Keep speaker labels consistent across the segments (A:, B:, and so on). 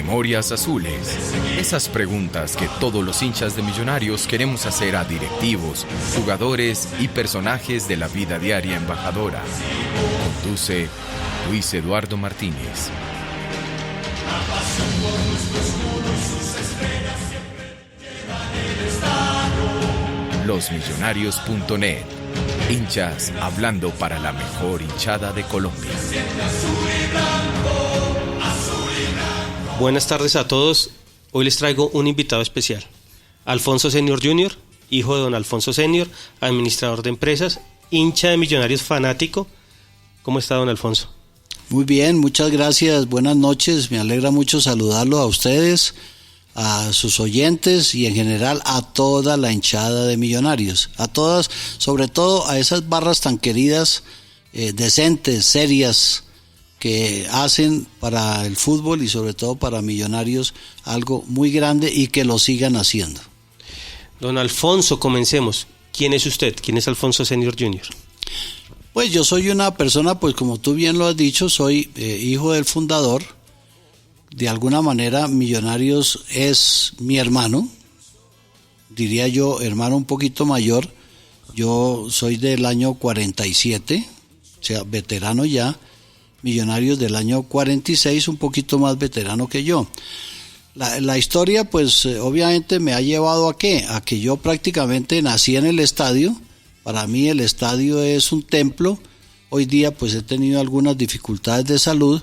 A: Memorias Azules. Esas preguntas que todos los hinchas de Millonarios queremos hacer a directivos, jugadores y personajes de la vida diaria embajadora. Conduce Luis Eduardo Martínez. Losmillonarios.net. Hinchas hablando para la mejor hinchada de Colombia.
B: Buenas tardes a todos. Hoy les traigo un invitado especial. Alfonso Senior Jr., hijo de don Alfonso Senior, administrador de empresas, hincha de Millonarios fanático. ¿Cómo está, don Alfonso?
C: Muy bien, muchas gracias. Buenas noches. Me alegra mucho saludarlo a ustedes, a sus oyentes y en general a toda la hinchada de Millonarios. A todas, sobre todo a esas barras tan queridas, decentes, serias, que hacen para el fútbol y sobre todo para Millonarios algo muy grande y que lo sigan haciendo.
B: Don Alfonso, comencemos. ¿Quién es usted? ¿Quién es Alfonso Senior Jr.?
C: Pues yo soy una persona, pues como tú bien lo has dicho, soy hijo del fundador. De alguna manera Millonarios es mi hermano, diría yo hermano un poquito mayor. Yo soy del año 47, o sea, veterano ya. Millonarios del año 46, un poquito más veterano que yo. La historia, pues obviamente me ha llevado ¿a qué? A que yo prácticamente nací en el estadio. Para mí el estadio es un templo. Hoy día pues he tenido algunas dificultades de salud,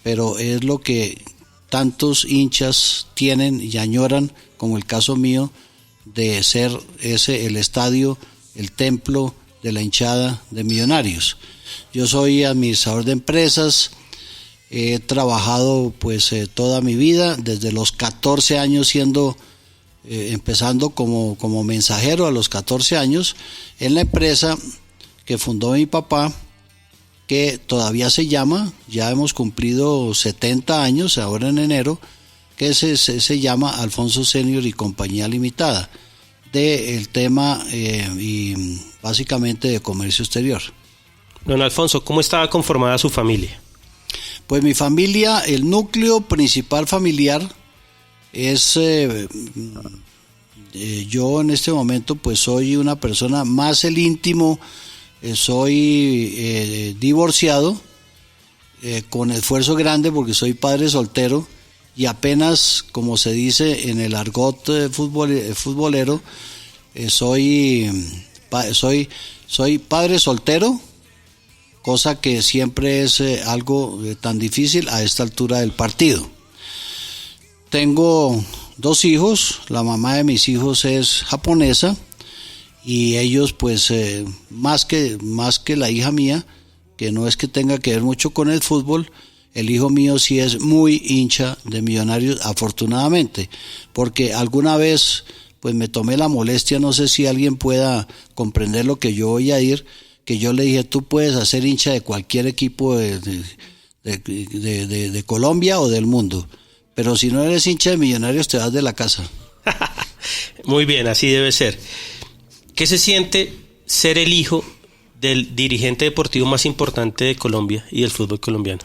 C: pero es lo que tantos hinchas tienen y añoran, como el caso mío, de ser el estadio, el templo de la hinchada de Millonarios. Yo soy administrador de empresas, he trabajado pues toda mi vida, desde los 14 años empezando como mensajero a los 14 años, en la empresa que fundó mi papá, que todavía se llama, ya hemos cumplido 70 años ahora en enero, que se llama Alfonso Senior y Compañía Limitada, del tema y básicamente de comercio exterior.
B: Don Alfonso, ¿cómo estaba conformada su familia?
C: Pues mi familia, el núcleo principal familiar es, yo en este momento pues soy una persona más el íntimo, soy divorciado, con esfuerzo grande porque soy padre soltero y apenas, como se dice en el argot futbolero, soy padre soltero, cosa que siempre es algo tan difícil a esta altura del partido. Tengo 2 hijos, la mamá de mis hijos es japonesa y ellos pues más que la hija mía, que no es que tenga que ver mucho con el fútbol, el hijo mío sí es muy hincha de Millonarios, afortunadamente, porque alguna vez pues me tomé la molestia, no sé si alguien pueda comprender lo que yo voy a ir, que yo le dije, tú puedes hacer hincha de cualquier equipo de Colombia o del mundo, pero si no eres hincha de Millonarios te vas de la casa.
B: Muy bien, así debe ser. ¿Qué se siente ser el hijo del dirigente deportivo más importante de Colombia y del fútbol colombiano?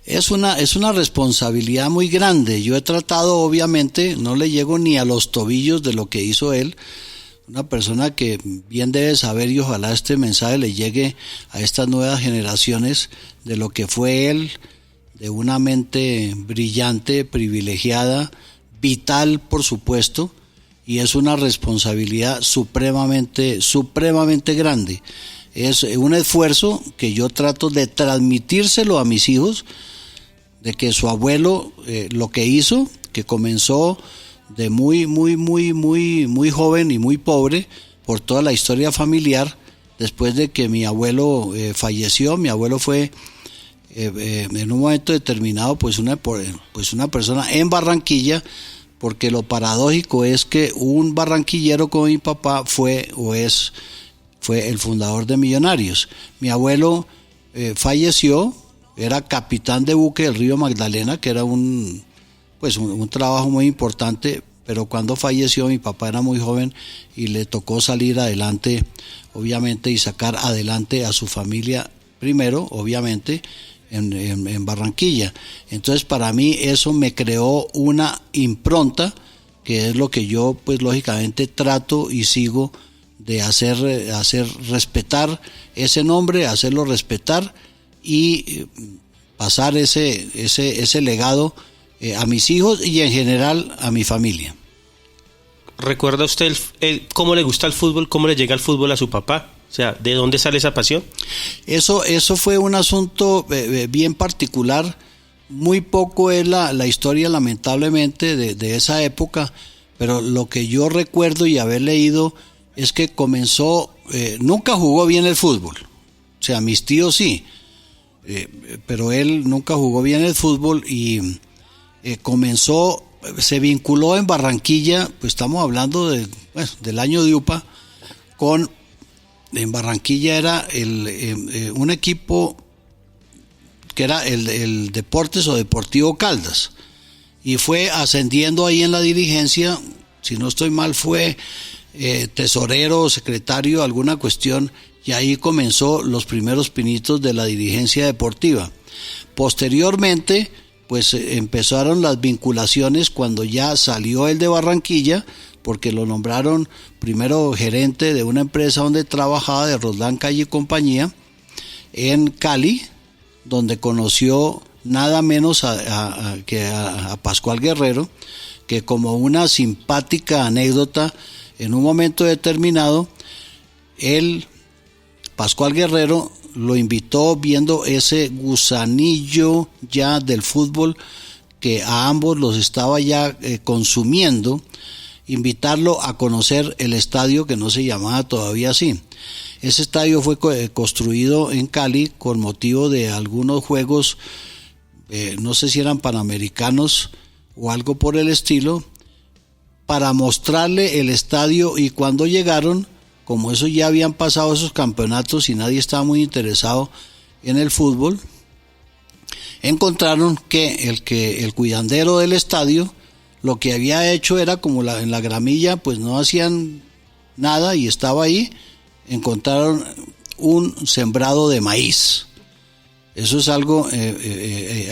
C: Es una responsabilidad muy grande. Yo he tratado, obviamente, no le llego ni a los tobillos de lo que hizo él. Una persona que bien debe saber, y ojalá este mensaje le llegue a estas nuevas generaciones, de lo que fue él, de una mente brillante, privilegiada, vital por supuesto, y es una responsabilidad supremamente grande. Es un esfuerzo que yo trato de transmitírselo a mis hijos, de que su abuelo lo que hizo, que comenzó de muy joven y muy pobre por toda la historia familiar. Después de que mi abuelo falleció, mi abuelo fue en un momento determinado pues una persona en Barranquilla, porque lo paradójico es que un barranquillero como mi papá fue el fundador de Millonarios. Mi abuelo falleció, era capitán de buque del río Magdalena, que era un trabajo muy importante, pero cuando falleció mi papá era muy joven y le tocó salir adelante, obviamente, y sacar adelante a su familia primero, obviamente, en Barranquilla. Entonces para mí eso me creó una impronta, que es lo que yo pues lógicamente trato y sigo de hacer respetar ese nombre, hacerlo respetar y pasar ese legado a mis hijos y en general a mi familia.
B: ¿Recuerda usted cómo le gusta el fútbol, cómo le llega el fútbol a su papá? O sea, ¿de dónde sale esa pasión?
C: Eso fue un asunto bien particular. Muy poco es la historia, lamentablemente, de esa época, pero lo que yo recuerdo y haber leído es que comenzó, nunca jugó bien el fútbol. O sea, mis tíos sí, pero él nunca jugó bien el fútbol y comenzó, se vinculó en Barranquilla, pues estamos hablando del año de UPA, en Barranquilla era un equipo que era el Deportes o Deportivo Caldas, y fue ascendiendo ahí en la dirigencia, si no estoy mal fue tesorero, secretario, alguna cuestión, y ahí comenzó los primeros pinitos de la dirigencia deportiva. Posteriormente, pues empezaron las vinculaciones cuando ya salió el de Barranquilla, porque lo nombraron primero gerente de una empresa donde trabajaba, de Roldán Calle y compañía, en Cali, donde conoció nada menos que a Pascual Guerrero, que como una simpática anécdota, en un momento determinado, Pascual Guerrero lo invitó, viendo ese gusanillo ya del fútbol que a ambos los estaba ya consumiendo, invitarlo a conocer el estadio, que no se llamaba todavía así. Ese estadio fue construido en Cali con motivo de algunos juegos, no sé si eran panamericanos o algo por el estilo, para mostrarle el estadio, y cuando llegaron, como eso ya habían pasado esos campeonatos y nadie estaba muy interesado en el fútbol, encontraron que el cuidandero del estadio lo que había hecho era, como en la gramilla pues no hacían nada y estaba ahí, encontraron un sembrado de maíz. Eso es algo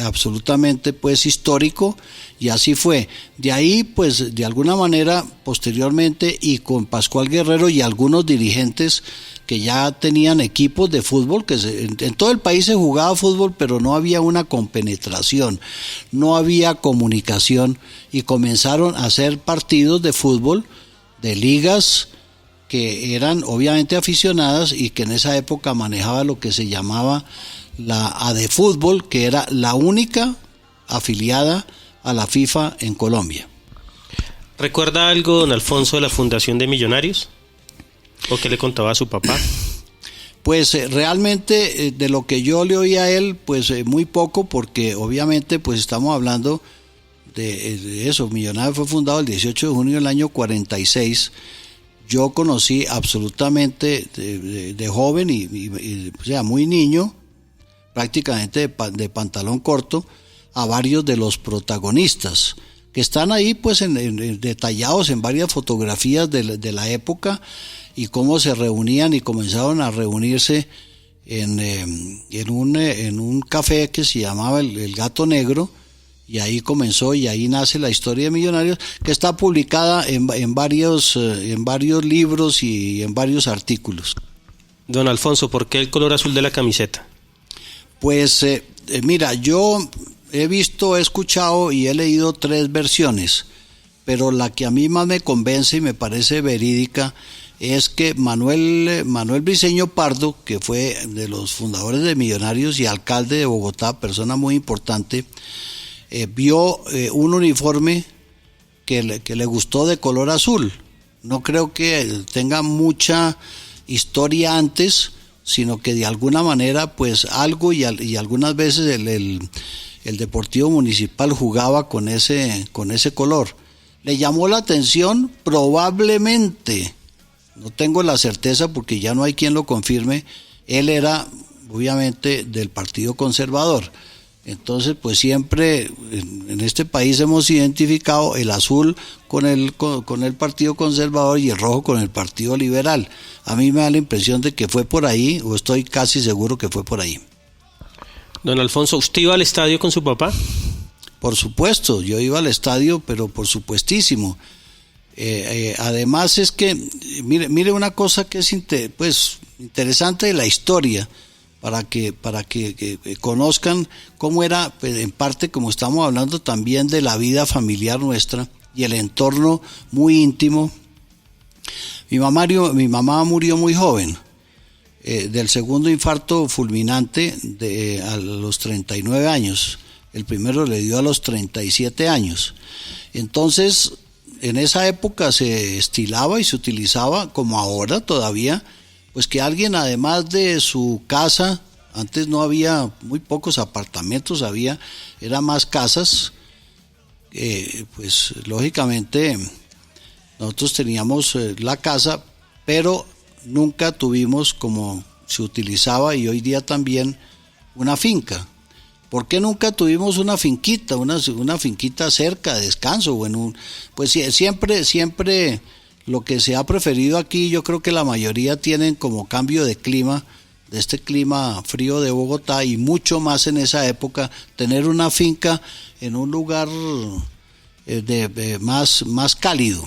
C: absolutamente pues histórico, y así fue. De ahí pues de alguna manera posteriormente, y con Pascual Guerrero y algunos dirigentes que ya tenían equipos de fútbol, que en todo el país se jugaba fútbol, pero no había una compenetración, no había comunicación, y comenzaron a hacer partidos de fútbol, de ligas que eran obviamente aficionadas, y que en esa época manejaba lo que se llamaba la ADEFútbol, que era la única afiliada a la FIFA en Colombia.
B: ¿Recuerda algo, don Alfonso, de la fundación de Millonarios? ¿O qué le contaba a su papá?
C: Pues realmente de lo que yo le oí a él, pues muy poco, porque obviamente pues estamos hablando de eso. Millonarios fue fundado el 18 de junio del año 46. Yo conocí absolutamente de joven y o sea, muy niño, prácticamente de pantalón corto, a varios de los protagonistas que están ahí pues detallados en varias fotografías de la época, y cómo se reunían y comenzaron a reunirse en un café que se llamaba el Gato Negro, y ahí comenzó, y ahí nace la historia de Millonarios, que está publicada en varios libros y en varios artículos.
B: Don Alfonso, ¿por qué el color azul de la camiseta?
C: Pues mira, yo he visto, he escuchado y he leído 3 versiones, pero la que a mí más me convence y me parece verídica es que Manuel Briceño Pardo, que fue de los fundadores de Millonarios y alcalde de Bogotá, persona muy importante, vio un uniforme que le gustó de color azul. No creo que tenga mucha historia antes, sino que de alguna manera pues algo, y algunas veces el Deportivo Municipal jugaba con ese color. Le llamó la atención, probablemente, no tengo la certeza porque ya no hay quien lo confirme, él era obviamente del Partido Conservador. Entonces pues siempre en este país hemos identificado el azul con el Partido Conservador y el rojo con el Partido Liberal. A mí me da la impresión de que fue por ahí, o estoy casi seguro que fue por ahí.
B: Don Alfonso, ¿usted iba al estadio con su papá?
C: Por supuesto, yo iba al estadio, pero por supuestísimo. Además es que, mire una cosa que es pues interesante de la historia, para que conozcan cómo era, pues, en parte, como estamos hablando también de la vida familiar nuestra y el entorno muy íntimo. Mi mamá murió muy joven, del segundo infarto fulminante a los 39 años. El primero le dio a los 37 años. Entonces, en esa época se estilaba y se utilizaba, como ahora todavía, pues que alguien, además de su casa, antes no había, muy pocos apartamentos había, eran más casas, pues lógicamente nosotros teníamos la casa, pero nunca tuvimos, como se utilizaba y hoy día también, una finca. ¿Por qué nunca tuvimos una finquita, una finquita cerca de descanso? Bueno, pues siempre lo que se ha preferido aquí, yo creo que la mayoría tienen como cambio de clima, de este clima frío de Bogotá, y mucho más en esa época, tener una finca en un lugar más cálido.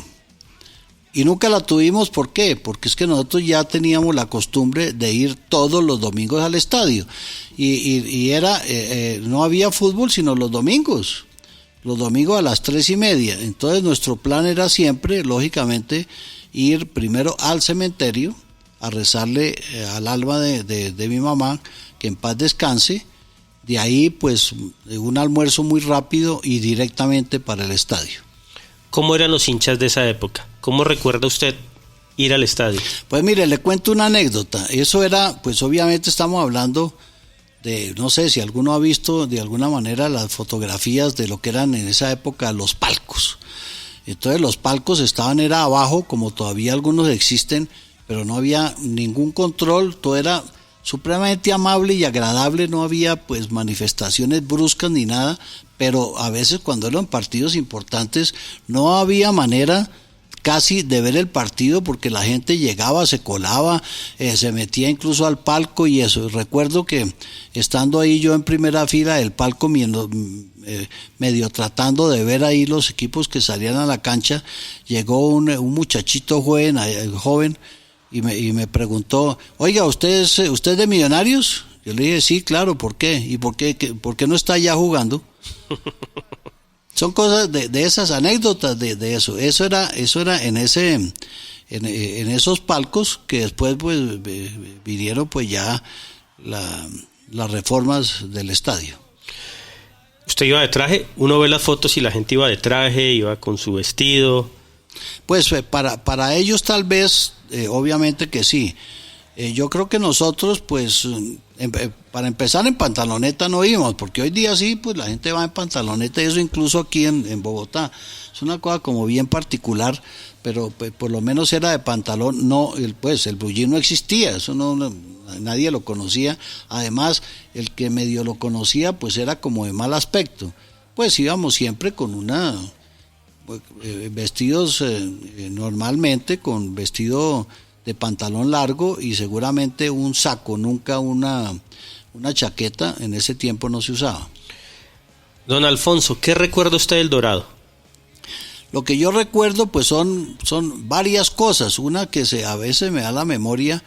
C: Y nunca la tuvimos, ¿por qué? Porque es que nosotros ya teníamos la costumbre de ir todos los domingos al estadio. Y no había fútbol sino los domingos a las 3:30. Entonces nuestro plan era siempre, lógicamente, ir primero al cementerio a rezarle al alma de mi mamá, que en paz descanse. De ahí, pues, un almuerzo muy rápido y directamente para el estadio.
B: ¿Cómo eran los hinchas de esa época? ¿Cómo recuerda usted ir al estadio?
C: Pues mire, le cuento una anécdota. Eso era, pues obviamente estamos hablando de, no sé si alguno ha visto de alguna manera las fotografías de lo que eran en esa época los palcos. Entonces los palcos era abajo, como todavía algunos existen, pero no había ningún control, todo era supremamente amable y agradable, no había pues manifestaciones bruscas ni nada, pero a veces cuando eran partidos importantes no había manera casi de ver el partido, porque la gente llegaba, se colaba, se metía incluso al palco y eso. Recuerdo que estando ahí yo en primera fila del palco, medio tratando de ver ahí los equipos que salían a la cancha, llegó un muchachito joven y me preguntó: oiga, ¿usted es de Millonarios? Yo le dije: sí, claro. ¿Por qué? ¿Y por qué no está allá jugando? Son cosas de esas anécdotas de eso. Eso era en esos palcos, que después pues vinieron pues ya las reformas del estadio.
B: ¿Usted iba de traje? Uno ve las fotos y la gente iba de traje, iba con su vestido.
C: Pues para ellos tal vez, obviamente que sí. Yo creo que nosotros, pues, para empezar, en pantaloneta no íbamos, porque hoy día sí, pues la gente va en pantaloneta, y eso incluso aquí en Bogotá. Es una cosa como bien particular, pero pues, por lo menos era de pantalón. No, el blue jean no existía, eso nadie lo conocía. Además, el que medio lo conocía, pues era como de mal aspecto. Pues íbamos siempre con vestidos normalmente, con vestido de pantalón largo y seguramente un saco, nunca una chaqueta. En ese tiempo no se usaba.
B: Don Alfonso, ¿qué recuerda usted del Dorado?
C: Lo que yo recuerdo pues son varias cosas, una que a veces me da la memoria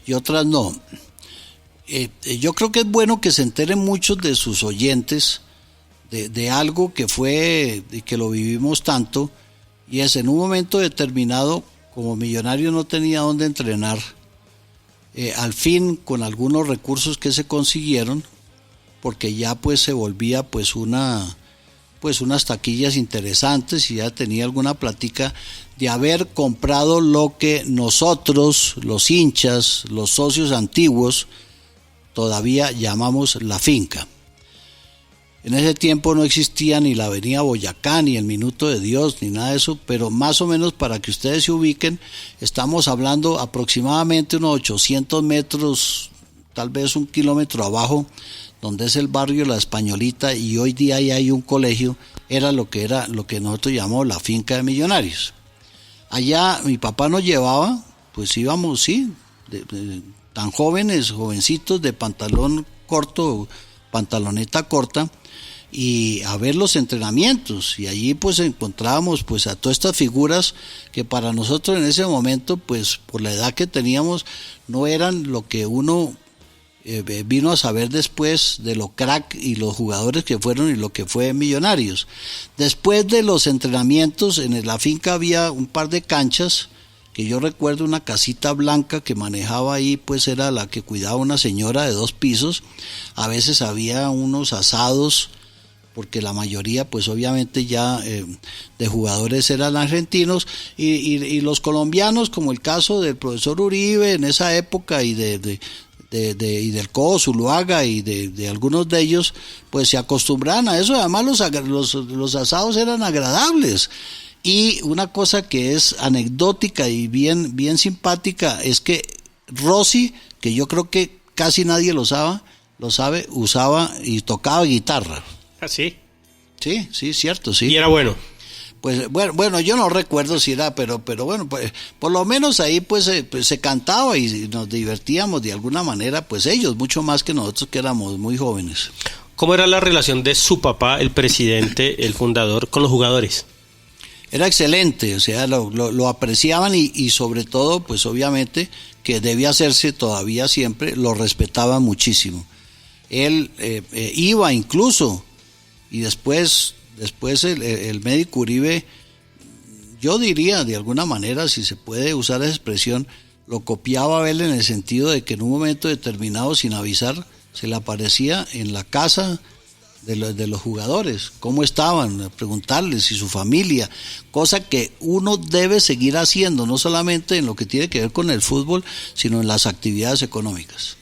C: y otras no. Yo creo que es bueno que se enteren muchos de sus oyentes de algo que fue y que lo vivimos tanto, y es en un momento determinado, como Millonario no tenía dónde entrenar, al fin, con algunos recursos que se consiguieron, porque ya pues se volvía pues unas taquillas interesantes, y ya tenía alguna plática de haber comprado lo que nosotros, los hinchas, los socios antiguos, todavía llamamos la finca. En ese tiempo no existía ni la Avenida Boyacá, ni el Minuto de Dios, ni nada de eso, pero más o menos para que ustedes se ubiquen, estamos hablando aproximadamente unos 800 metros, tal vez 1 kilómetro abajo, donde es el barrio La Españolita, y hoy día ahí hay un colegio. Era lo que nosotros llamamos la finca de Millonarios. Allá mi papá nos llevaba, pues íbamos, sí, tan jovencitos, de pantalón corto, pantaloneta corta y a ver los entrenamientos, y allí pues encontrábamos pues a todas estas figuras que para nosotros en ese momento pues por la edad que teníamos no eran lo que uno vino a saber después de lo crack y los jugadores que fueron y lo que fue Millonarios. Después de los entrenamientos en la finca había un par de canchas que yo recuerdo, una casita blanca que manejaba ahí, pues era la que cuidaba una señora de 2 pisos. A veces había unos asados, porque la mayoría pues obviamente ya de jugadores eran argentinos, y los colombianos, como el caso del profesor Uribe en esa época y y del Cobo Zuluaga y de algunos de ellos, pues se acostumbraban a eso. Además los asados eran agradables. Y una cosa que es anecdótica y bien simpática es que Rossi, que yo creo que casi nadie lo sabe, usaba y tocaba guitarra.
B: ¿Ah, sí?
C: Sí, cierto, sí.
B: ¿Y era bueno?
C: Pues bueno, yo no recuerdo si era, pero bueno, pues por lo menos ahí pues se cantaba y nos divertíamos de alguna manera, pues ellos, mucho más que nosotros que éramos muy jóvenes.
B: ¿Cómo era la relación de su papá, el presidente, el fundador, con los jugadores?
C: Era excelente, o sea, lo apreciaban y sobre todo, pues obviamente, que debía hacerse todavía siempre, lo respetaban muchísimo. Él iba incluso, y después el médico Uribe, yo diría de alguna manera, si se puede usar esa expresión, lo copiaba a él en el sentido de que en un momento determinado, sin avisar, se le aparecía en la casa de los jugadores, cómo estaban, preguntarles y su familia, cosa que uno debe seguir haciendo, no solamente en lo que tiene que ver con el fútbol, sino en las actividades económicas.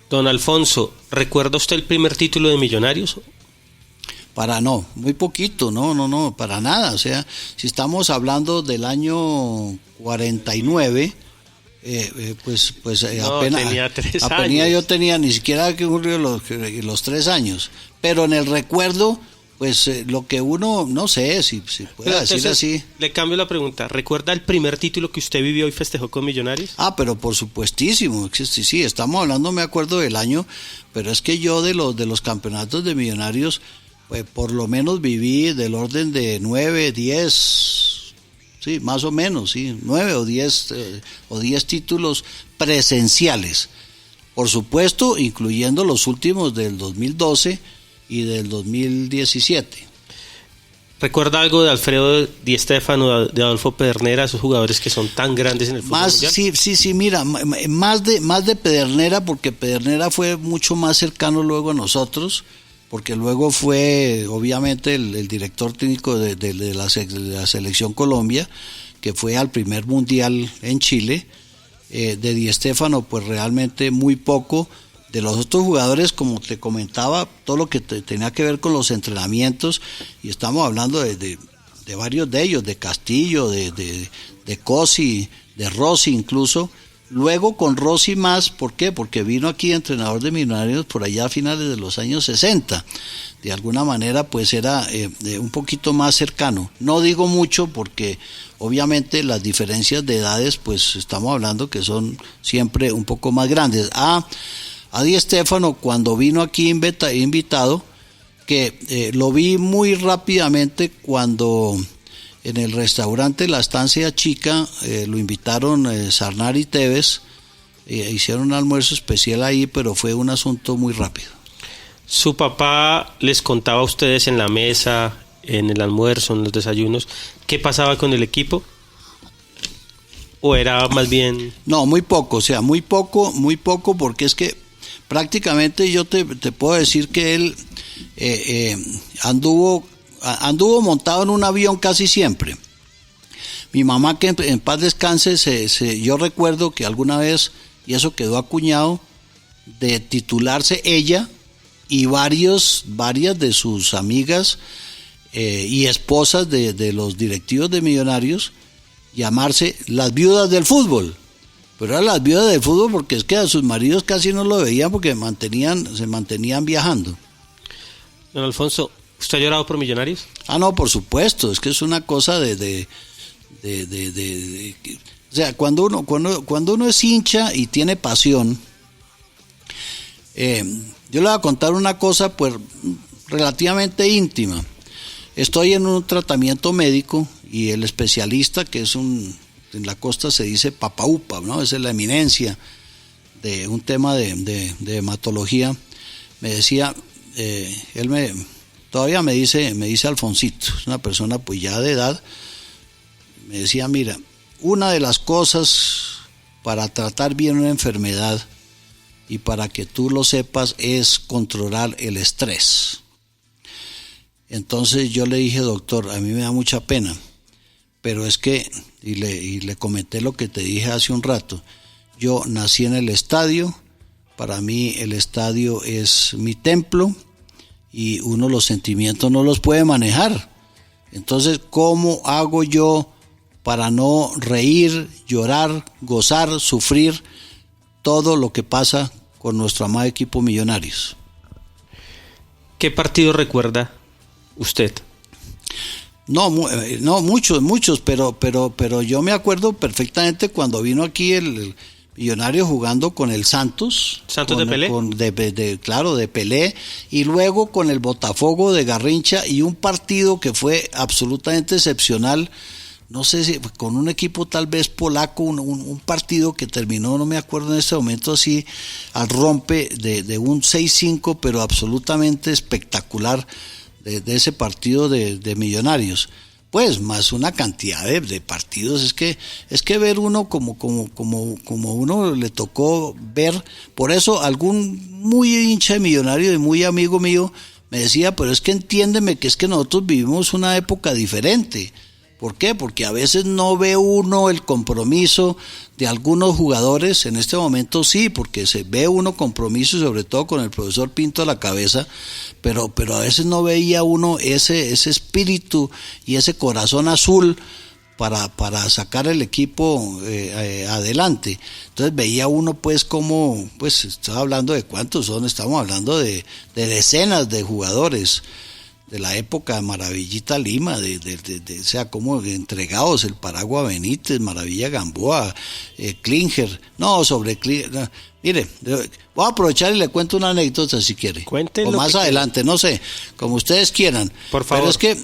B: Don Alfonso, ¿recuerda usted el primer título de Millonarios?
C: Muy poquito, no, para nada. O sea, si estamos hablando del año 49, pues
B: no,
C: apenas
B: tenía 3 años.
C: Yo tenía ni siquiera que los 3 años. Pero en el recuerdo, pues lo que uno, no sé si puede decir así.
B: Le cambio la pregunta. ¿Recuerda el primer título que usted vivió y festejó con Millonarios?
C: Pero por supuestísimo, sí, estamos hablando, me acuerdo del año, pero es que yo de los campeonatos de Millonarios, pues por lo menos viví del orden de 9, 10, sí, más o menos, sí, 9 o 10 títulos presenciales. Por supuesto, incluyendo los últimos del 2012 y del 2017.
B: ¿Recuerda algo de Alfredo Di Stéfano, de Adolfo Pedernera, esos jugadores que son tan grandes en el fútbol mundial?
C: Sí, mira, más de Pedernera, porque Pedernera fue mucho más cercano luego a nosotros, porque luego fue obviamente el director técnico de la Selección Colombia, que fue al primer mundial en Chile. De Di Stéfano pues realmente muy poco. De los otros jugadores, como te comentaba, todo lo que tenía que ver con los entrenamientos, y estamos hablando de varios de ellos, de Castillo, de Cosi, de Rossi incluso. Luego con Rossi más, ¿por qué? Porque vino aquí entrenador de Millonarios por allá a finales de los años 60. De alguna manera pues era un poquito más cercano. No digo mucho porque obviamente las diferencias de edades pues estamos hablando que son siempre un poco más grandes. A Di Stéfano, cuando vino aquí invitado, que lo vi muy rápidamente cuando en el restaurante La Estancia Chica lo invitaron Sarnari y Tevez, hicieron un almuerzo especial ahí, pero fue un asunto muy rápido.
B: ¿Su papá les contaba a ustedes en la mesa, en el almuerzo, en los desayunos, qué pasaba con el equipo? ¿O era más bien...? No,
C: muy poco, porque es que prácticamente yo te puedo decir que él anduvo montado en un avión casi siempre. Mi mamá, que en paz descanse, yo recuerdo que alguna vez, y eso quedó acuñado, de titularse ella y varias de sus amigas y esposas de los directivos de Millonarios, llamarse las viudas del fútbol. Pero eran las viudas del fútbol porque es que a sus maridos casi no lo veían porque se mantenían viajando.
B: Don Alfonso, ¿usted ha llorado por Millonarios?
C: No, por supuesto, es que es una cosa o sea, cuando uno es hincha y tiene pasión, Yo le voy a contar una cosa pues relativamente íntima. Estoy en un tratamiento médico y el especialista, que es en la costa se dice papaupa, ¿no? Esa es la eminencia de un tema de hematología. Me decía, todavía me dice Alfonsito, es una persona pues ya de edad. Me decía, mira, una de las cosas para tratar bien una enfermedad y para que tú lo sepas es controlar el estrés. Entonces yo le dije, doctor, a mí me da mucha pena, pero es que, y le comenté lo que te dije hace un rato, yo nací en el estadio, para mí el estadio es mi templo y uno los sentimientos no los puede manejar. Entonces, ¿cómo hago yo para no reír, llorar, gozar, sufrir todo lo que pasa con nuestro amado equipo Millonarios?
B: ¿Qué partido recuerda usted?
C: No, muchos, pero yo me acuerdo perfectamente cuando vino aquí el Millonario jugando con el Santos.
B: ¿Santos de Pelé?
C: Claro, de Pelé, y luego con el Botafogo de Garrincha, y un partido que fue absolutamente excepcional, no sé si con un equipo tal vez polaco, un partido que terminó, no me acuerdo en este momento, así al rompe de un 6-5, pero absolutamente espectacular de ese partido de Millonarios. Pues más una cantidad de partidos, es que ver uno como uno le tocó ver. Por eso algún muy hincha de Millonario y muy amigo mío me decía, pero es que entiéndeme que es que nosotros vivimos una época diferente. ¿Por qué? Porque a veces no ve uno el compromiso de algunos jugadores. En este momento sí, porque se ve uno compromiso, sobre todo con el profesor Pinto a la cabeza, pero a veces no veía uno ese espíritu y ese corazón azul para sacar el equipo adelante. Entonces veía uno pues como, pues estaba hablando de cuántos son, estamos hablando de decenas de jugadores de la época de Maravillita Lima, o sea, como entregados, el Paragua Benítez, Maravilla Gamboa, Klinger, no, mire, voy a aprovechar y le cuento una anécdota si quiere,
B: Cuéntenlo,
C: o más adelante, no sé, como ustedes quieran,
B: por favor.
C: Pero es que,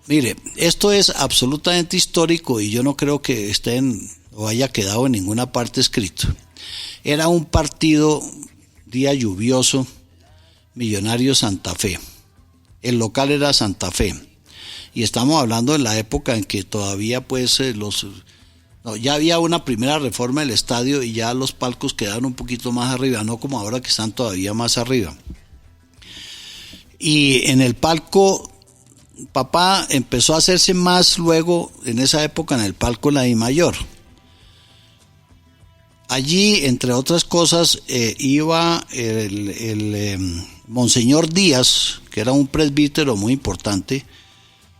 C: mire, esto es absolutamente histórico y yo no creo que esté o haya quedado en ninguna parte escrito. Era un partido, día lluvioso, Millonarios Santa Fe. El local era Santa Fe, y estamos hablando en la época en que todavía pues ya había una primera reforma del estadio y ya los palcos quedaron un poquito más arriba, no como ahora que están todavía más arriba. Y en el palco, papá empezó a hacerse más luego, en esa época, en el palco la Dimayor. Allí, entre otras cosas, iba el Monseñor Díaz, que era un presbítero muy importante,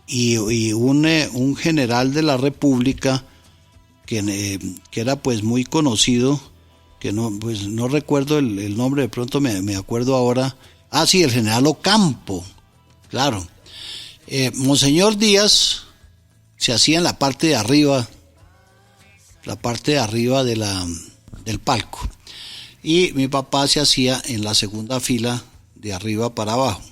C: y un general de la República que era pues muy conocido, que no recuerdo el nombre, de pronto me acuerdo ahora. Sí, el general Ocampo, claro. Monseñor Díaz se hacía en la parte de arriba del palco, y mi papá se hacía en la segunda fila de arriba para abajo,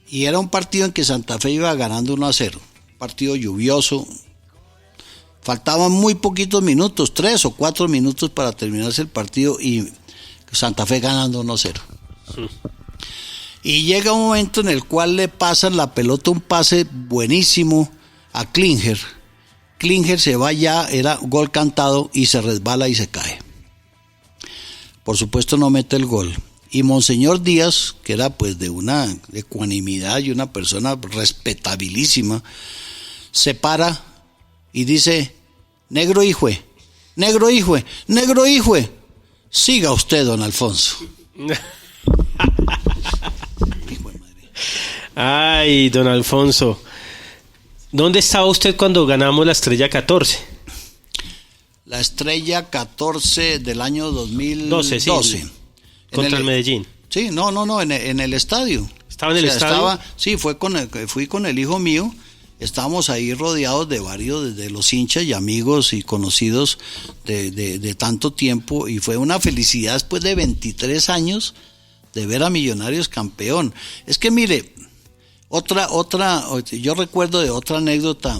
C: y era un partido en que Santa Fe iba ganando 1-0, partido lluvioso, faltaban muy poquitos minutos, 3 o 4 minutos para terminarse el partido, y Santa Fe ganando 1-0. Y llega un momento en el cual le pasan la pelota, un pase buenísimo a Klinger. Klinger se va ya, era gol cantado, y se resbala y se cae. Por supuesto no mete el gol. Y Monseñor Díaz, que era pues de una ecuanimidad y una persona respetabilísima, se para y dice: negro hijue, siga usted, don Alfonso.
B: Ay, don Alfonso, ¿dónde estaba usted cuando ganamos la Estrella 14?
C: La Estrella 14 del año 2012.
B: Sí, contra el Medellín.
C: Sí, no, en el estadio.
B: ¿Estaba en el estadio?
C: Sí, fui con el hijo mío, estábamos ahí rodeados de varios de los hinchas y amigos y conocidos de tanto tiempo, y fue una felicidad después de 23 años de ver a Millonarios campeón. Es que mire, yo recuerdo de otra anécdota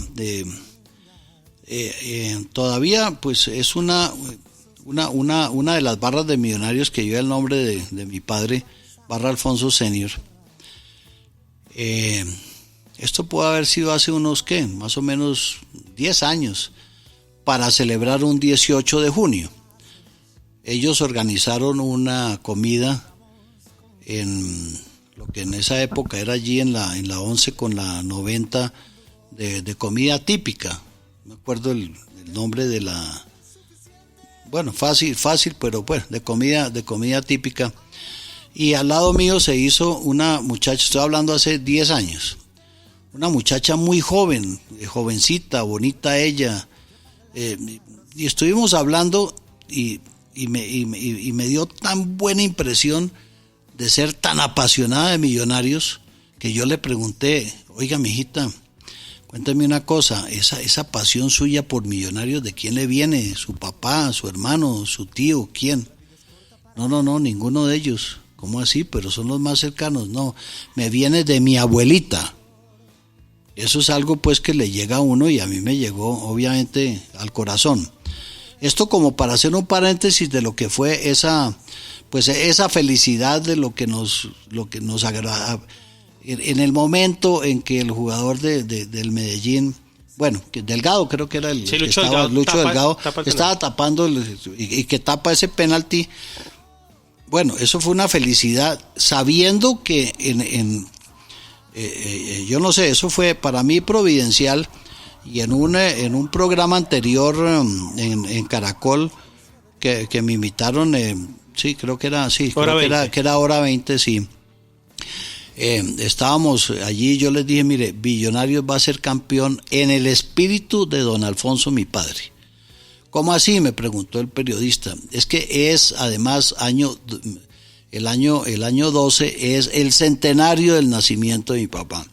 C: todavía pues es una de las barras de Millonarios que lleva el nombre de mi padre, Barra Alfonso Senior. Esto puede haber sido hace unos, más o menos 10 años, para celebrar un 18 de junio. Ellos organizaron una comida en lo que en esa época era allí en la 11 con la 90 de comida típica. No me acuerdo el nombre de la... Bueno, fácil, pero bueno, de comida típica. Y al lado mío se hizo una muchacha, estoy hablando hace 10 años, una muchacha muy joven, jovencita, bonita ella, y estuvimos hablando y me dio tan buena impresión de ser tan apasionada de Millonarios, que yo le pregunté, oiga, mijita, cuéntame una cosa, esa pasión suya por Millonarios, ¿de quién le viene? ¿Su papá, su hermano, su tío, quién? No, ninguno de ellos. ¿Cómo así? Pero son los más cercanos. No, me viene de mi abuelita. Eso es algo pues que le llega a uno, y a mí me llegó obviamente al corazón. Esto como para hacer un paréntesis de lo que fue esa felicidad de lo que nos agrada. En el momento en que el jugador del Medellín, bueno, que Delgado creo que era Lucho Delgado estaba tapando y que tapa ese penalti. Bueno, eso fue una felicidad, sabiendo que yo no sé, eso fue para mí providencial, y en un programa anterior en Caracol que me invitaron, sí, creo que era Hora 20, sí. Estábamos allí, yo les dije, mire, Millonarios va a ser campeón en el espíritu de don Alfonso, mi padre. ¿Cómo así?, me preguntó el periodista. Es que es además el año 12 es el centenario del nacimiento de mi papá.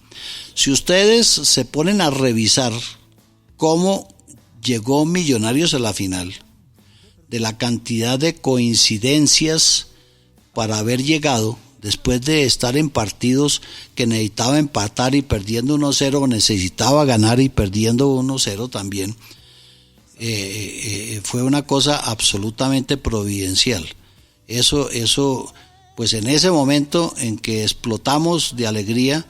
C: Si ustedes se ponen a revisar cómo llegó Millonarios a la final, de la cantidad de coincidencias para haber llegado, después de estar en partidos que necesitaba empatar y perdiendo 1-0, necesitaba ganar y perdiendo 1-0 también, fue una cosa absolutamente providencial. Eso, pues en ese momento en que explotamos de alegría,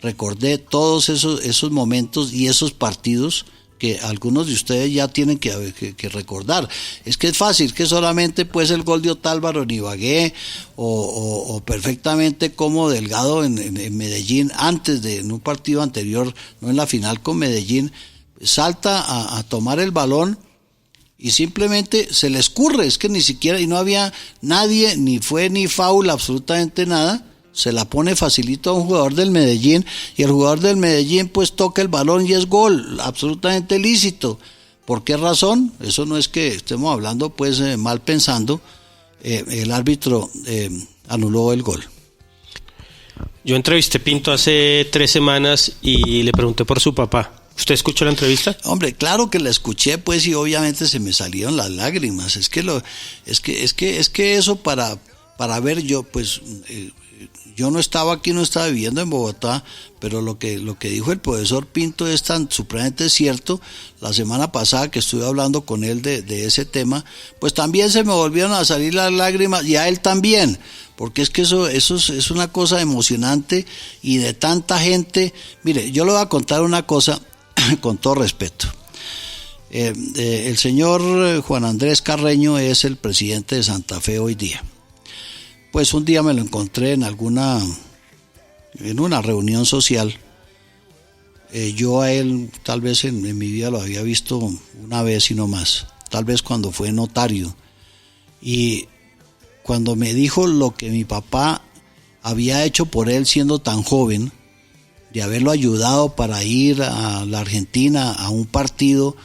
C: recordé todos esos momentos y esos partidos que algunos de ustedes ya tienen que recordar. Es que es fácil, que solamente pues el gol de Otálvaro en Ibagué, o perfectamente como Delgado en Medellín, en un partido anterior, no en la final con Medellín, salta a tomar el balón y simplemente se le escurre, es que ni siquiera, y no había nadie, ni fue ni foul, absolutamente nada, se la pone facilito a un jugador del Medellín, y el jugador del Medellín pues toca el balón y es gol, absolutamente lícito. ¿Por qué razón? Eso no es que estemos hablando pues mal pensando, el árbitro anuló el gol.
B: Yo entrevisté Pinto hace 3 semanas y le pregunté por su papá. ¿Usted escuchó la entrevista?
C: Hombre, claro que la escuché, pues, y obviamente se me salieron las lágrimas. Es que eso para ver, yo pues yo no estaba aquí, no estaba viviendo en Bogotá, pero lo que dijo el profesor Pinto es tan supremamente cierto. La semana pasada que estuve hablando con él de ese tema, pues también se me volvieron a salir las lágrimas, y a él también, porque es que eso es una cosa emocionante, y de tanta gente. Mire, yo le voy a contar una cosa con todo respeto. El señor Juan Andrés Carreño es el presidente de Santa Fe hoy día. Pues un día me lo encontré en una reunión social. Yo a él tal vez en mi vida lo había visto una vez y no más, tal vez cuando fue notario, y cuando me dijo lo que mi papá había hecho por él siendo tan joven, de haberlo ayudado para ir a la Argentina a un partido,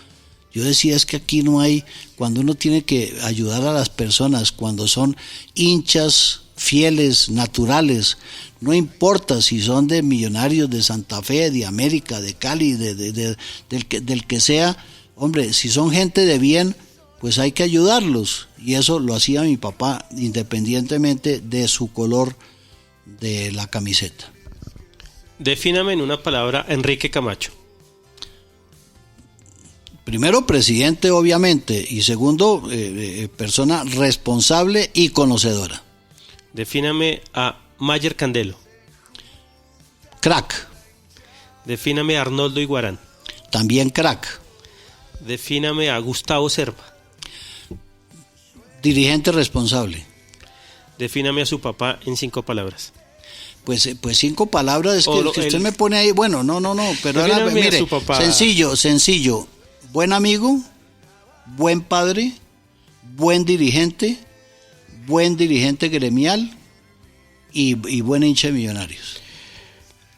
C: yo decía, es que aquí no hay, cuando uno tiene que ayudar a las personas, cuando son hinchas fieles, naturales, no importa si son de Millonarios, de Santa Fe, de América, de Cali, del que sea, hombre, si son gente de bien, pues hay que ayudarlos, y eso lo hacía mi papá independientemente de su color de la camiseta.
B: Defíname en una palabra Enrique Camacho.
C: Primero, presidente, obviamente, y segundo, persona responsable y conocedora.
B: Defíname a Mayer Candelo.
C: Crack.
B: Defíname a Arnoldo Iguarán.
C: También crack.
B: Defíname a Gustavo Serpa.
C: Dirigente responsable.
B: Defíname a su papá en 5 palabras.
C: Pues 5 palabras es que usted me pone ahí. Bueno, no, pero ahora, mire, sencillo. Buen amigo, buen padre, buen dirigente gremial y buen hincha de Millonarios.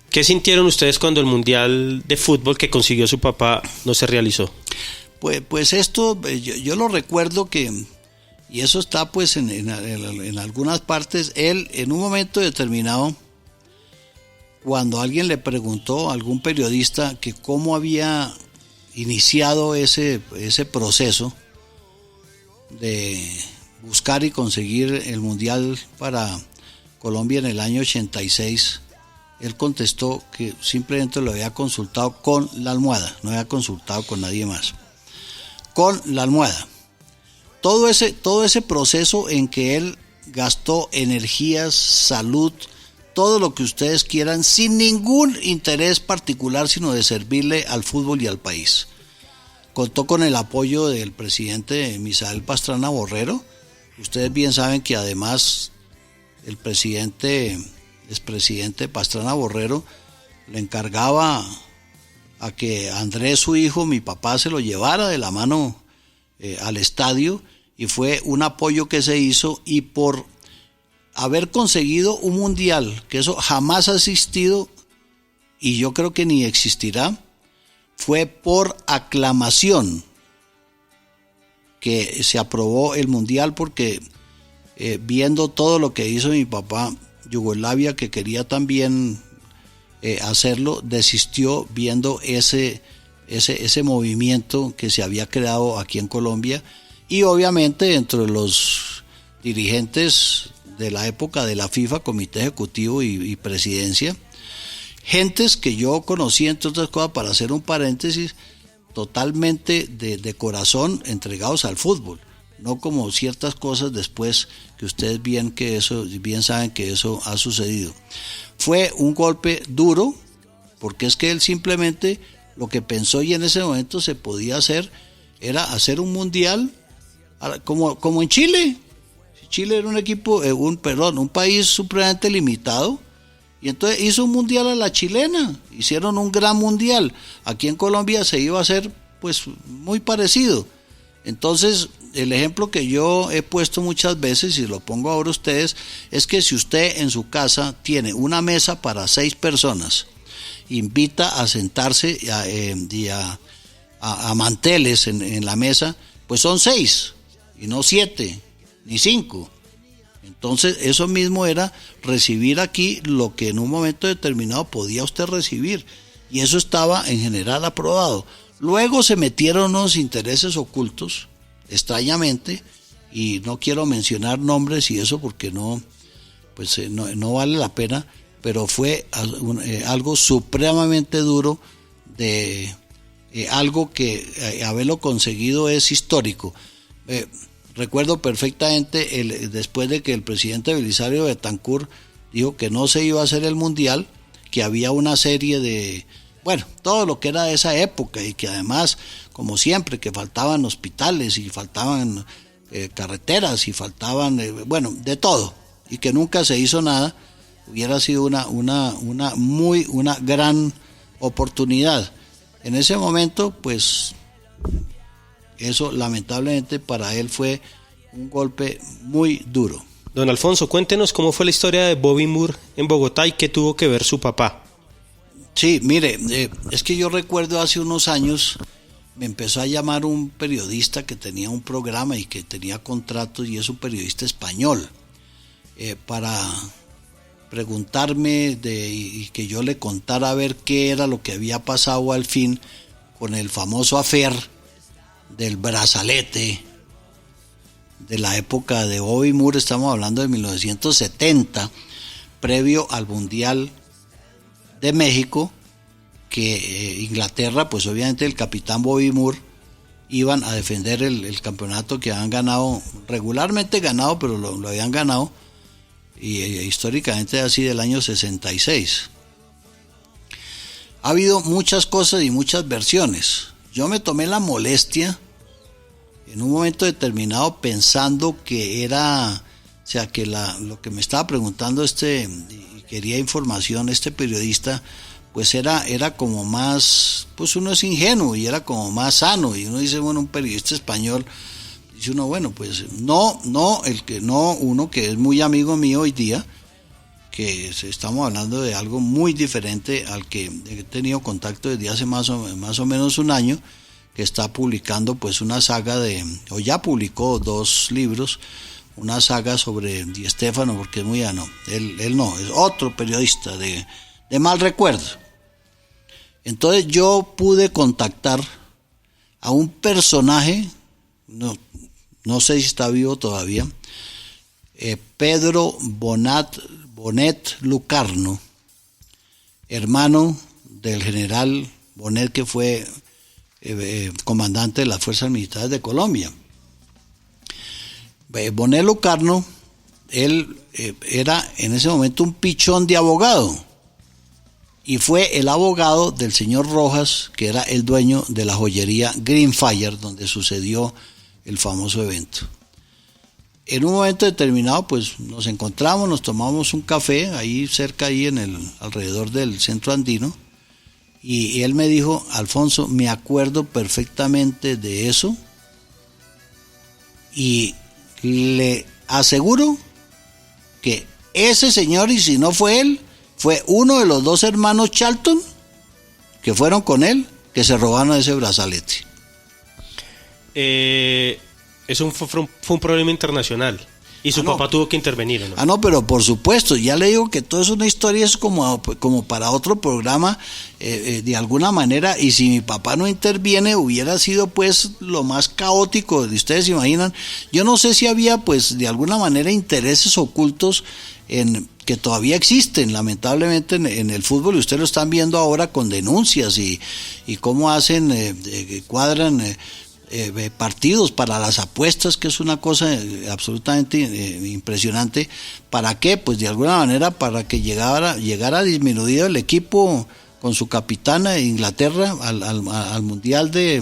B: ¿Qué sintieron ustedes cuando el Mundial de Fútbol que consiguió su papá no se realizó?
C: Pues esto, yo lo recuerdo que, y eso está pues en algunas partes, él en un momento determinado, cuando alguien le preguntó a algún periodista que cómo había iniciado ese proceso de buscar y conseguir el Mundial para Colombia en el año 86, él contestó que simplemente lo había consultado con la almohada, no había consultado con nadie más. Con la almohada. Todo ese proceso en que él gastó energías, salud, todo lo que ustedes quieran, sin ningún interés particular, sino de servirle al fútbol y al país. Contó con el apoyo del presidente Misael Pastrana Borrero. Ustedes bien saben que además el expresidente Pastrana Borrero le encargaba a que Andrés, su hijo, mi papá, se lo llevara de la mano al estadio, y fue un apoyo que se hizo, y por haber conseguido un mundial, que eso jamás ha existido y yo creo que ni existirá, fue por aclamación que se aprobó el mundial, porque viendo todo lo que hizo mi papá, Yugoslavia, que quería también hacerlo, desistió viendo ese movimiento que se había creado aquí en Colombia, y obviamente entre los dirigentes de la época de la FIFA, Comité Ejecutivo y Presidencia, gentes que yo conocí, entre otras cosas, para hacer un paréntesis, totalmente de corazón entregados al fútbol, no como ciertas cosas después que ustedes bien saben que eso ha sucedido. Fue un golpe duro, porque es que él simplemente lo que pensó, y en ese momento se podía hacer, era hacer un mundial como en Chile. Chile era un país supremamente limitado, y entonces hizo un mundial a la chilena, hicieron un gran mundial. Aquí en Colombia se iba a hacer pues muy parecido. Entonces el ejemplo que yo he puesto muchas veces, y lo pongo ahora a ustedes, es que si usted en su casa tiene una mesa para 6 personas, invita a sentarse a manteles en la mesa, pues son 6 y no 7 ni 5. Entonces eso mismo era recibir aquí lo que en un momento determinado podía usted recibir, y eso estaba en general aprobado. Luego se metieron unos intereses ocultos, extrañamente, y no quiero mencionar nombres y eso porque no vale la pena, pero fue algo supremamente duro, de algo que haberlo conseguido es histórico. Recuerdo perfectamente después de que el presidente Belisario Betancur dijo que no se iba a hacer el mundial, que había una serie de, todo lo que era de esa época, y que además, como siempre, que faltaban hospitales y faltaban carreteras y faltaban, de todo, y que nunca se hizo nada. Hubiera sido una gran oportunidad. En ese momento, pues, eso lamentablemente para él fue un golpe muy duro.
B: Don Alfonso, cuéntenos cómo fue la historia de Bobby Moore en Bogotá y qué tuvo que ver su papá.
C: Sí, mire, es que yo recuerdo hace unos años me empezó a llamar un periodista que tenía un programa y que tenía contratos, y es un periodista español. para preguntarme y que yo le contara a ver qué era lo que había pasado al fin con el famoso affair del brazalete de la época de Bobby Moore. Estamos hablando de 1970, previo al Mundial de México, que Inglaterra, pues obviamente el capitán Bobby Moore, iban a defender el campeonato que habían ganado, regularmente ganado, pero lo habían ganado, y históricamente así del año 66. Ha habido muchas cosas y muchas versiones. Yo me tomé la molestia en un momento determinado, pensando que era, o sea, que lo que me estaba preguntando y quería información este periodista, pues era como más, pues uno es ingenuo y era como más sano, y uno dice, bueno, un periodista español, dice uno, bueno, pues uno que es muy amigo mío hoy día, que estamos hablando de algo muy diferente al que he tenido contacto desde hace más o menos un año, que está publicando pues una saga o ya publicó 2 libros, una saga sobre Di Stéfano, porque es muy él no, es otro periodista de mal recuerdo. Entonces yo pude contactar a un personaje, no sé si está vivo todavía, Pedro Bonet Lucarno, hermano del general Bonet, que fue comandante de las Fuerzas Militares de Colombia. Bonet Lucarno, él era en ese momento un pichón de abogado, y fue el abogado del señor Rojas, que era el dueño de la joyería Greenfire, donde sucedió el famoso evento. En un momento determinado, pues nos encontramos, nos tomamos un café ahí cerca, ahí alrededor del centro andino, y él me dijo, Alfonso, me acuerdo perfectamente de eso, y le aseguro que ese señor, y si no fue él, fue uno de los 2 hermanos Charlton que fueron con él, que se robaron ese brazalete.
B: Eso fue un problema internacional. Y su papá tuvo que intervenir, ¿no?
C: No, pero por supuesto, ya le digo que todo es una historia, es como para otro programa, de alguna manera, y si mi papá no interviene, hubiera sido pues lo más caótico. Ustedes se imaginan, yo no sé si había pues de alguna manera intereses ocultos que todavía existen, lamentablemente, en el fútbol, y ustedes lo están viendo ahora con denuncias y cómo hacen, cuadran partidos para las apuestas, que es una cosa absolutamente impresionante. ¿Para qué? Pues de alguna manera para que llegara disminuido el equipo con su capitana de Inglaterra al mundial de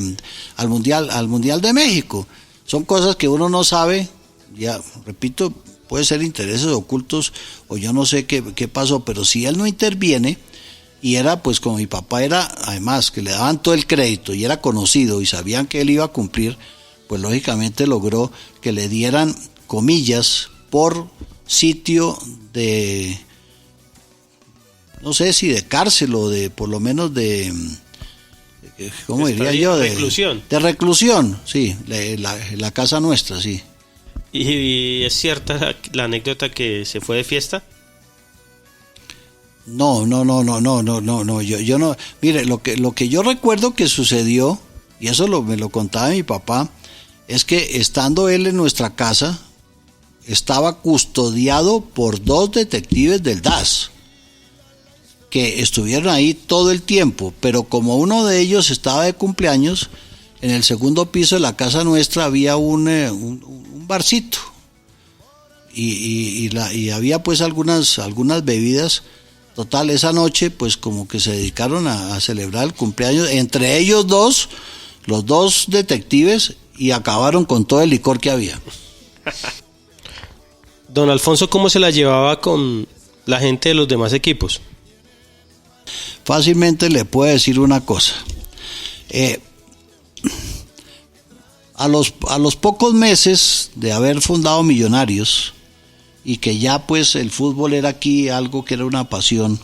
C: México. Son cosas que uno no sabe, ya repito, puede ser intereses ocultos o yo no sé qué pasó, pero si él no interviene, y era pues como mi papá era, además que le daban todo el crédito y era conocido y sabían que él iba a cumplir, pues lógicamente logró que le dieran comillas por sitio de, no sé si de cárcel o de por lo menos de, ¿cómo diría yo?
B: Reclusión.
C: De reclusión, sí, la casa nuestra, sí.
B: ¿Y es cierta la anécdota que se fue de fiesta?
C: No, yo no, mire, lo que yo recuerdo que sucedió, y eso me lo contaba mi papá, es que estando él en nuestra casa, estaba custodiado por 2 detectives del DAS, que estuvieron ahí todo el tiempo, pero como uno de ellos estaba de cumpleaños, en el segundo piso de la casa nuestra había un barcito, y había pues algunas bebidas. Total, esa noche pues como que se dedicaron a celebrar el cumpleaños, entre ellos los 2 detectives, y acabaron con todo el licor que había.
B: Don Alfonso, ¿cómo se la llevaba con la gente de los demás equipos?
C: Fácilmente le puedo decir una cosa. A los pocos meses de haber fundado Millonarios, y que ya pues el fútbol era aquí algo que era una pasión,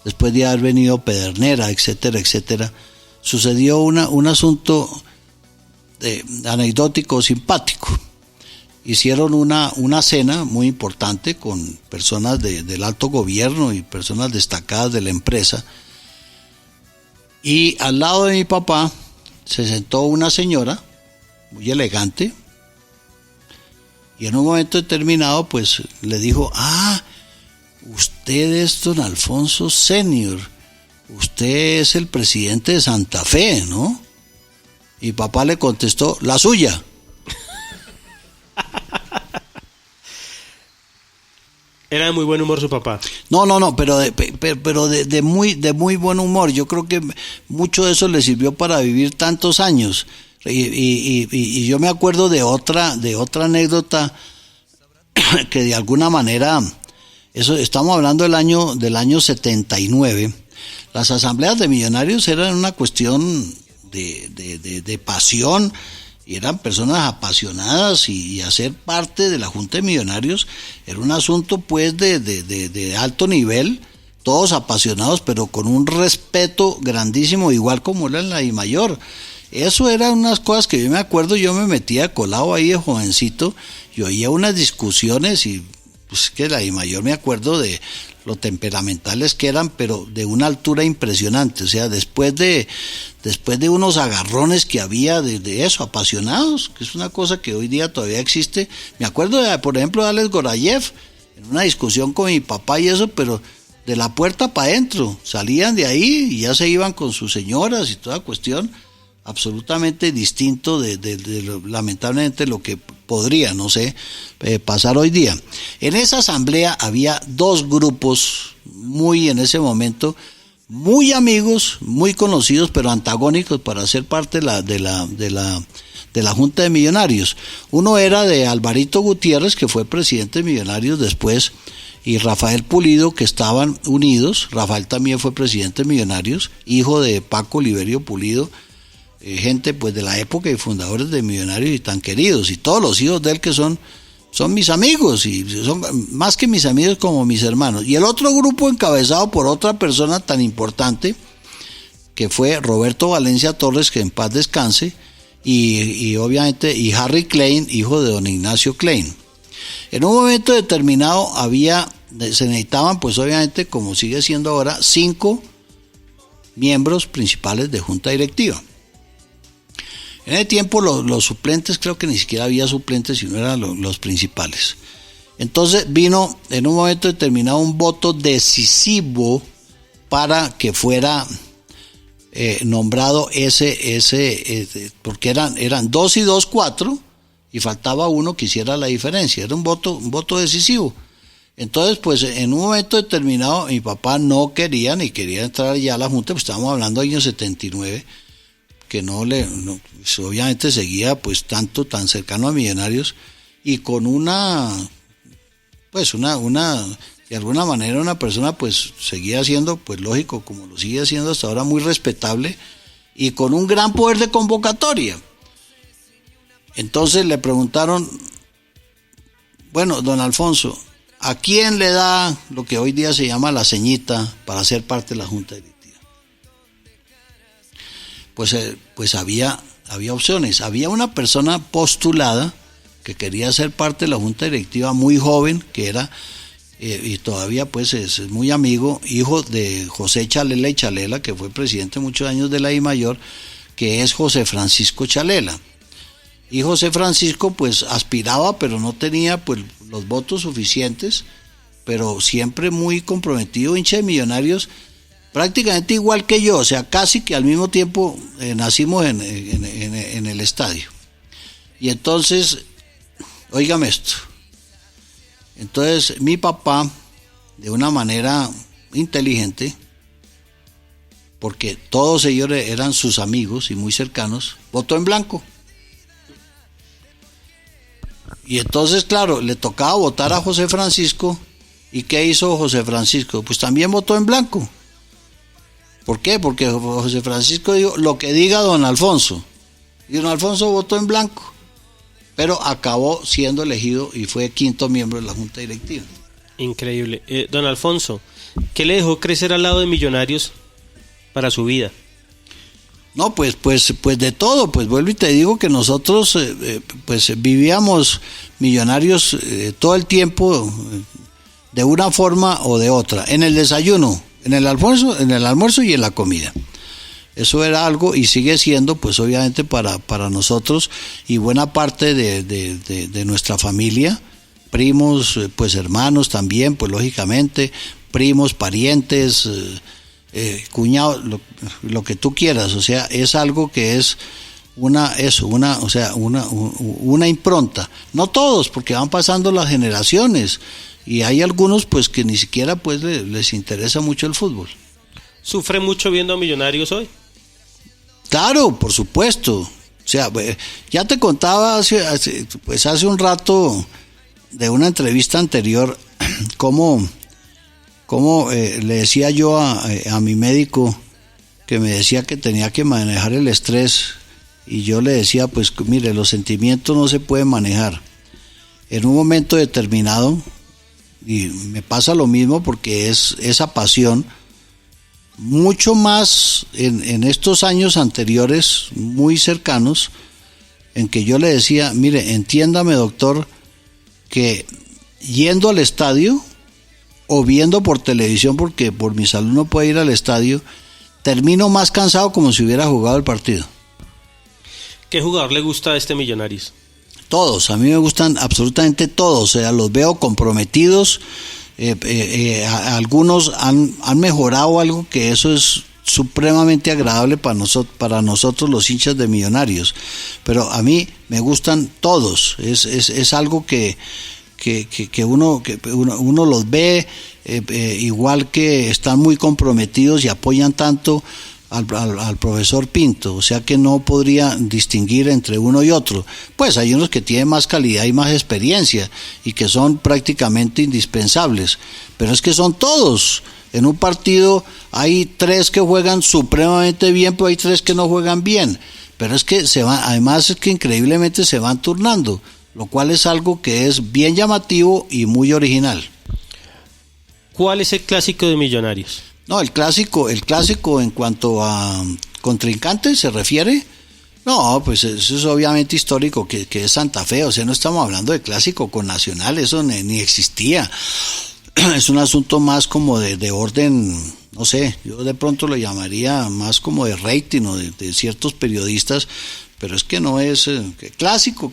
C: después de haber venido Pedernera, etcétera, etcétera, sucedió un asunto anecdótico, simpático. hicieron una cena muy importante con personas del alto gobierno y personas destacadas de la empresa. Y al lado de mi papá se sentó una señora muy elegante y en un momento determinado pues le dijo: usted es don Alfonso Senior, usted es el presidente de Santa Fe, ¿no? Y papá le contestó: la suya.
B: Era de muy buen humor su papá.
C: No, pero de muy buen humor. Yo creo que mucho de eso le sirvió para vivir tantos años. Y yo me acuerdo de otra anécdota que de alguna manera, eso estamos hablando del año 79. Las asambleas de millonarios eran una cuestión de pasión, y eran personas apasionadas, y hacer parte de la Junta de Millonarios era un asunto pues de alto nivel, todos apasionados, pero con un respeto grandísimo, igual como era en la DIMAYOR. Eso eran unas cosas que yo me acuerdo, yo me metía colado ahí de jovencito, y oía unas discusiones, y pues que la DIMAYOR, me acuerdo de lo temperamentales que eran, pero de una altura impresionante. O sea, después de unos agarrones que había de eso, apasionados, que es una cosa que hoy día todavía existe. Me acuerdo por ejemplo, de Alex Gorayev, en una discusión con mi papá y eso, pero de la puerta para adentro, salían de ahí y ya se iban con sus señoras y toda cuestión, absolutamente distinto lamentablemente lo que podría, no sé, pasar hoy día. En esa asamblea había dos grupos en ese momento, muy amigos, muy conocidos, pero antagónicos para ser parte de la Junta de Millonarios. Uno era de Alvarito Gutiérrez, que fue presidente de Millonarios después, y Rafael Pulido, que estaban unidos. Rafael también fue presidente de Millonarios, hijo de Paco Oliverio Pulido, gente pues de la época y fundadores de Millonarios y tan queridos, y todos los hijos de él que son mis amigos, y son más que mis amigos, como mis hermanos. Y el otro grupo encabezado por otra persona tan importante, que fue Roberto Valencia Torres, que en paz descanse, y obviamente Harry Klein, hijo de don Ignacio Klein. En un momento determinado se necesitaban, pues obviamente, como sigue siendo ahora, 5 miembros principales de junta directiva. En ese tiempo los suplentes, creo que ni siquiera había suplentes, sino eran los principales. Entonces vino en un momento determinado un voto decisivo para que fuera nombrado porque eran 2 y 2, 4, y faltaba uno que hiciera la diferencia. Era un voto decisivo. Entonces, pues en un momento determinado mi papá no quería entrar ya a la junta, pues estábamos hablando del año 79, que pues obviamente seguía pues tan cercano a Millonarios, y con de alguna manera una persona pues seguía siendo, pues lógico, como lo sigue haciendo hasta ahora, muy respetable y con un gran poder de convocatoria. Entonces le preguntaron: bueno, don Alfonso, ¿a quién le da lo que hoy día se llama la ceñita para ser parte de la junta directiva? Pues había opciones. Había una persona postulada que quería ser parte de la junta directiva, muy joven, que era, y todavía pues es muy amigo, hijo de José Chalela y Chalela, que fue presidente muchos años de la DIMAYOR, que es José Francisco Chalela. Y José Francisco pues aspiraba, pero no tenía pues los votos suficientes, pero siempre muy comprometido, hincha de Millonarios, prácticamente igual que yo, o sea, casi que al mismo tiempo nacimos en el estadio. Y entonces, óigame esto, entonces mi papá, de una manera inteligente, porque todos ellos eran sus amigos y muy cercanos, votó en blanco. Y entonces, claro, le tocaba votar a José Francisco. ¿Y qué hizo José Francisco? Pues también votó en blanco. ¿Por qué? Porque José Francisco dijo lo que diga don Alfonso. Y don Alfonso votó en blanco. Pero acabó siendo elegido y fue 5º miembro de la junta directiva.
B: Increíble. Don Alfonso, ¿qué le dejó crecer al lado de Millonarios para su vida?
C: No, pues de todo, pues vuelvo y te digo que nosotros pues vivíamos Millonarios todo el tiempo de una forma o de otra, en el desayuno, en el almuerzo y en la comida. Eso era algo y sigue siendo, pues obviamente para nosotros y buena parte de nuestra familia, primos, pues hermanos también, pues lógicamente, primos, parientes, cuñados, lo que tú quieras, o sea, es algo que es una impronta. No todos, porque van pasando las generaciones y hay algunos pues que ni siquiera pues les interesa mucho el fútbol.
B: ¿Sufre mucho viendo a Millonarios hoy?
C: Claro, por supuesto. O sea, ya te contaba hace un rato de una entrevista anterior cómo le decía yo a mi médico que me decía que tenía que manejar el estrés y yo le decía, pues mire, los sentimientos no se pueden manejar. En un momento determinado, y me pasa lo mismo porque es esa pasión, mucho más en estos años anteriores, muy cercanos, en que yo le decía, mire, entiéndame doctor, que yendo al estadio o viendo por televisión, porque por mi salud no puedo ir al estadio, termino más cansado como si hubiera jugado el partido.
B: ¿Qué jugador le gusta a este Millonarios?
C: Todos, a mí me gustan absolutamente todos, o sea, los veo comprometidos, algunos han mejorado algo que eso es supremamente agradable para nosotros los hinchas de Millonarios, pero a mí me gustan todos, es algo que uno los ve, igual que están muy comprometidos y apoyan tanto al profesor Pinto, o sea que no podría distinguir entre uno y otro. Pues hay unos que tienen más calidad y más experiencia y que son prácticamente indispensables, pero es que son todos. En un partido hay 3 que juegan supremamente bien, pero hay 3 que no juegan bien, pero es que además es que increíblemente se van turnando, lo cual es algo que es bien llamativo y muy original.
B: ¿Cuál es el clásico de Millonarios?
C: No, el clásico en cuanto a contrincantes se refiere, no, pues eso es obviamente histórico, que es Santa Fe, o sea, no estamos hablando de clásico con Nacional, eso ni existía. Es un asunto más como de orden, no sé, yo de pronto lo llamaría más como de rating o de ciertos periodistas, pero es que no es clásico,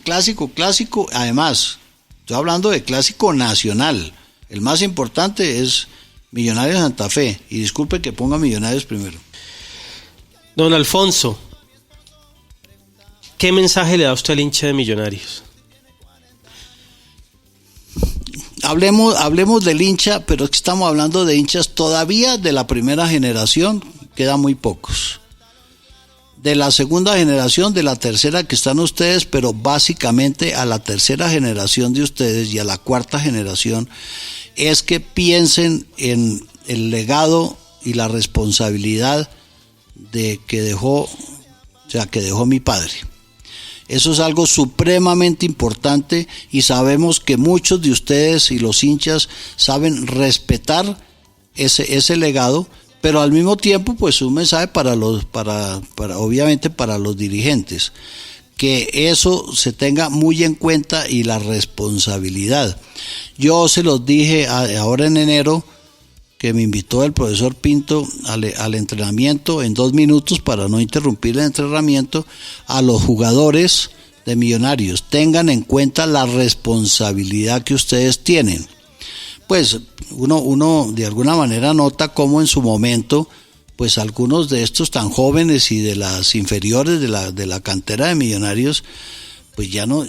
C: además, estoy hablando de clásico nacional, el más importante es Millonarios Santa Fe, y disculpe que ponga Millonarios primero.
B: Don Alfonso, ¿qué mensaje le da usted al hincha de Millonarios?
C: Hablemos del hincha, pero es que estamos hablando de hinchas todavía de la primera generación, quedan muy pocos. De la segunda generación, de la tercera que están ustedes, pero básicamente a la tercera generación de ustedes y a la cuarta generación, es que piensen en el legado y la responsabilidad que dejó mi padre. Eso es algo supremamente importante y sabemos que muchos de ustedes y los hinchas saben respetar ese legado, pero al mismo tiempo pues un mensaje obviamente para los dirigentes, que eso se tenga muy en cuenta y la responsabilidad. Yo se los dije ahora en enero, que me invitó el profesor Pinto al entrenamiento en 2 minutos para no interrumpir el entrenamiento, a los jugadores de Millonarios, tengan en cuenta la responsabilidad que ustedes tienen. Pues uno de alguna manera nota cómo en su momento, pues algunos de estos tan jóvenes y de las inferiores de la cantera de Millonarios, pues ya no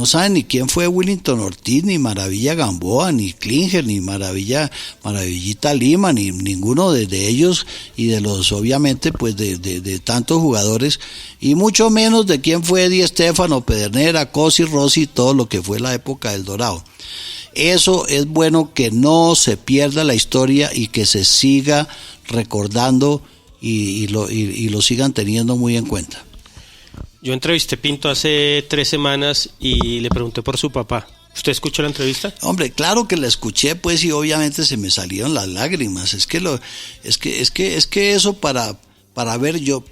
C: saben ni quién fue Willington Ortiz, ni Maravilla Gamboa, ni Klinger, ni Maravillita Lima, ni ninguno de ellos, y de los obviamente pues de tantos jugadores, y mucho menos de quién fue Di Stéfano, Pedernera, Cosi, Rossi, todo lo que fue la época del Dorado. Eso es bueno, que no se pierda la historia y que se siga recordando y lo sigan teniendo muy en cuenta.
B: Yo entrevisté a Pinto hace 3 semanas y le pregunté por su papá. ¿Usted escuchó la entrevista?
C: Hombre, claro que la escuché, pues, y obviamente se me salieron las lágrimas. Es que eso para para ver, yo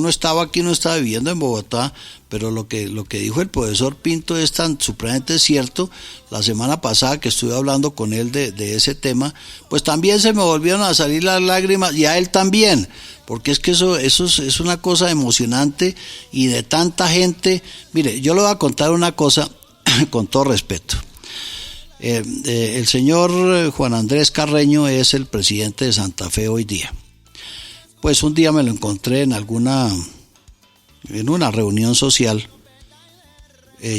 C: no estaba aquí, no estaba viviendo en Bogotá, pero lo que dijo el profesor Pinto es tan supremamente cierto. La semana pasada que estuve hablando con él de ese tema, pues también se me volvieron a salir las lágrimas, y a él también, porque es que eso es una cosa emocionante, y de tanta gente. Mire, yo le voy a contar una cosa con todo respeto. El señor Juan Andrés Carreño es el presidente de Santa Fe hoy día. Pues un día me lo encontré en una reunión social.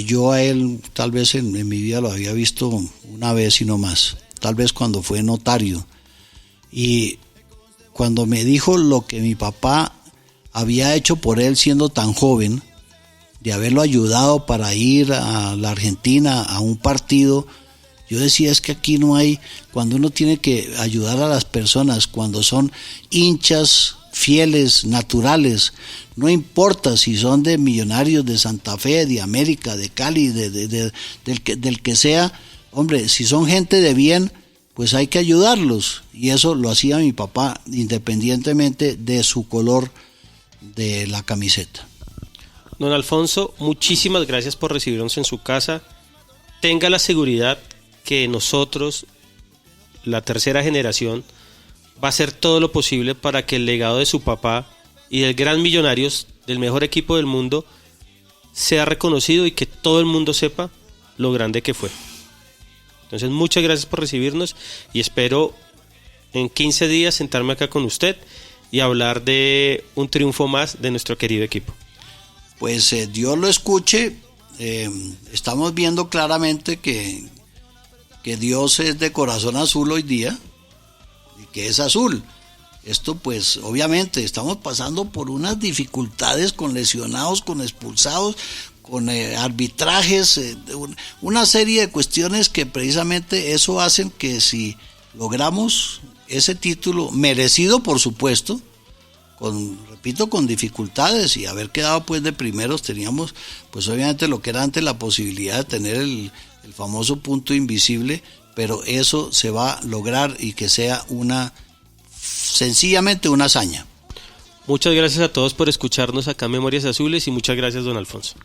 C: Yo a él tal vez en mi vida lo había visto una vez y no más, tal vez cuando fue notario. Y cuando me dijo lo que mi papá había hecho por él siendo tan joven, de haberlo ayudado para ir a la Argentina a un partido, yo decía, es que aquí no hay, cuando uno tiene que ayudar a las personas, cuando son hinchas fieles, naturales, no importa si son de Millonarios, de Santa Fe, de América, de Cali, del que sea, hombre, si son gente de bien, pues hay que ayudarlos, y eso lo hacía mi papá independientemente de su color de la camiseta.
B: Don Alfonso, muchísimas gracias por recibirnos en su casa. Tenga la seguridad que nosotros, la tercera generación, va a hacer todo lo posible para que el legado de su papá y del gran Millonarios, del mejor equipo del mundo, sea reconocido y que todo el mundo sepa lo grande que fue. Entonces, muchas gracias por recibirnos, y espero en 15 días sentarme acá con usted y hablar de un triunfo más de nuestro querido equipo.
C: Pues Dios lo escuche. Estamos viendo claramente que Dios es de corazón azul hoy día, y que es azul. Esto pues obviamente estamos pasando por unas dificultades con lesionados, con expulsados, con arbitrajes, una serie de cuestiones que precisamente eso hacen que si logramos ese título, merecido por supuesto, con dificultades, y haber quedado pues de primeros, teníamos pues obviamente lo que era antes la posibilidad de tener el famoso punto invisible, pero eso se va a lograr, y que sea sencillamente una hazaña.
B: Muchas gracias a todos por escucharnos acá en Memorias Azules, y muchas gracias, don Alfonso.